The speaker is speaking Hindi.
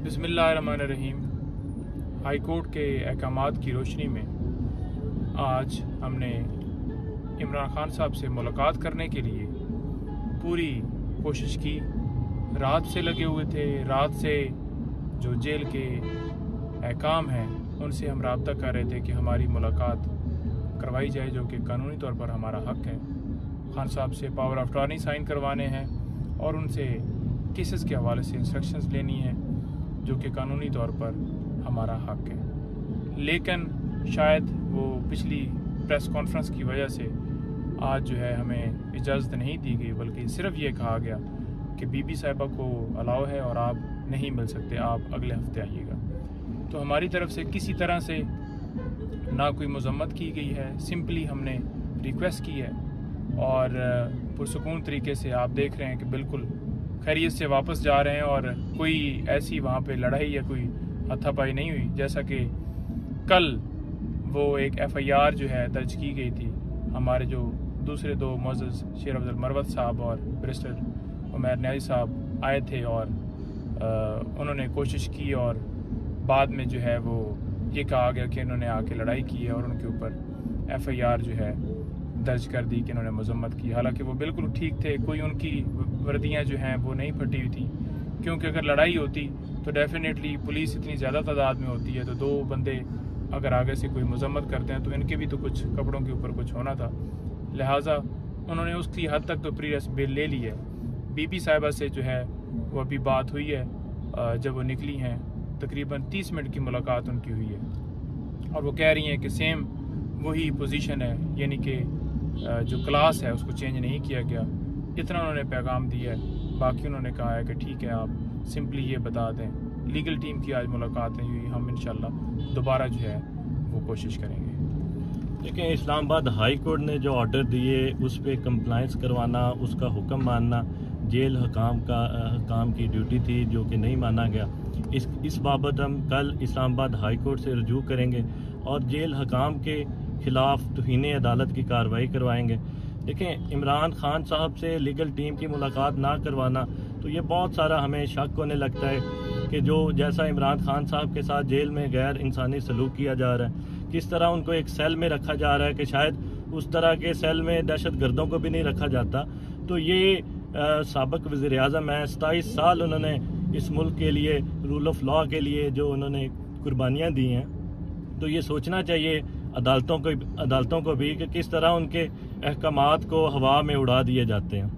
बिस्मिल्लाहिर्रहमानिर्रहीम। हाई कोर्ट के अहकामात की रोशनी में आज हमने इमरान खान साहब से मुलाकात करने के लिए पूरी कोशिश की। रात से लगे हुए थे। रात से जो जेल के अहकाम हैं उनसे हम रब्ता कर रहे थे कि हमारी मुलाकात करवाई जाए, जो कि कानूनी तौर पर हमारा हक है। खान साहब से पावर ऑफ अटॉर्नी साइन करवाने हैं और उनसे केसेस के हवाले से इंस्ट्रक्शंस लेनी है, जो कि कानूनी तौर पर हमारा हक है। लेकिन शायद वो पिछली प्रेस कॉन्फ्रेंस की वजह से आज जो है हमें इजाज़त नहीं दी गई, बल्कि सिर्फ ये कहा गया कि बीबी साहिबा को अलाउ है और आप नहीं मिल सकते, आप अगले हफ्ते आइएगा। तो हमारी तरफ से किसी तरह से ना कोई मजम्मत की गई है, सिंपली हमने रिक्वेस्ट की है और पुरसुकून तरीके से आप देख रहे हैं कि बिल्कुल खैरियत से वापस जा रहे हैं और कोई ऐसी वहाँ पे लड़ाई या कोई हाथापाई नहीं हुई। जैसा कि कल वो एक FIR जो है दर्ज की गई थी, हमारे जो दूसरे दो मोअज़्ज़ज़ शेर अब्दुल मरवत साहब और बैरिस्टर उमैर न्याज़ी साहब आए थे और उन्होंने कोशिश की और बाद में जो है वो ये कहा गया कि इन्होंने आके लड़ाई की है और उनके ऊपर FIR जो है दर्ज कर दी कि इन्होंने मजम्मत की। हालांकि वो बिल्कुल ठीक थे, कोई उनकी वर्दियाँ जो हैं वो नहीं फटी हुई थी, क्योंकि अगर लड़ाई होती तो डेफिनेटली पुलिस इतनी ज़्यादा तादाद में होती है, तो दो बंदे अगर आगे से कोई मजम्मत करते हैं तो इनके भी तो कुछ कपड़ों के ऊपर कुछ होना था। लिहाजा उन्होंने उसकी हद तक तो प्री अरेस्ट बेल ले ली है। बीबी साहिबा से जो है वो अभी बात हुई है, जब वो निकली हैं तकरीबन 30 मिनट की मुलाकात उनकी हुई है और वो कह रही हैं कि सेम वही पोजीशन है, यानी कि जो क्लास है उसको चेंज नहीं किया गया। इतना उन्होंने पैगाम दिया है। बाकी उन्होंने कहा है कि ठीक है, आप सिंपली ये बता दें। लीगल टीम की आज मुलाकातें हुई, हम इंशाल्लाह दोबारा जो है वो कोशिश करेंगे। देखिए, इस्लामाबाद हाई कोर्ट ने जो ऑर्डर दिए उस पर कंप्लाइंस करवाना, उसका हुक्म मानना जेल हकाम की ड्यूटी थी, जो कि नहीं माना गया। इस बाबत हम कल इस्लामाबाद हाई कोर्ट से रजू करेंगे और जेल हकाम के खिलाफ तौहीन अदालत की कार्रवाई करवाएंगे। देखें, इमरान खान साहब से लीगल टीम की मुलाकात ना करवाना, तो ये बहुत सारा हमें शक होने लगता है कि जो जैसा इमरान खान साहब के साथ जेल में गैर इंसानी सलूक किया जा रहा है, किस तरह उनको एक सेल में रखा जा रहा है कि शायद उस तरह के सेल में दहशत गर्दों को भी नहीं रखा जाता। तो ये साबिक वज़ीर आज़म है, 27 साल उन्होंने इस मुल्क के लिए, रूल ऑफ लॉ के लिए जो उन्होंने कुर्बानियाँ दी हैं। तो ये सोचना चाहिए अदालतों को भी कि किस तरह उनके अहकामात को हवा में उड़ा दिए जाते हैं।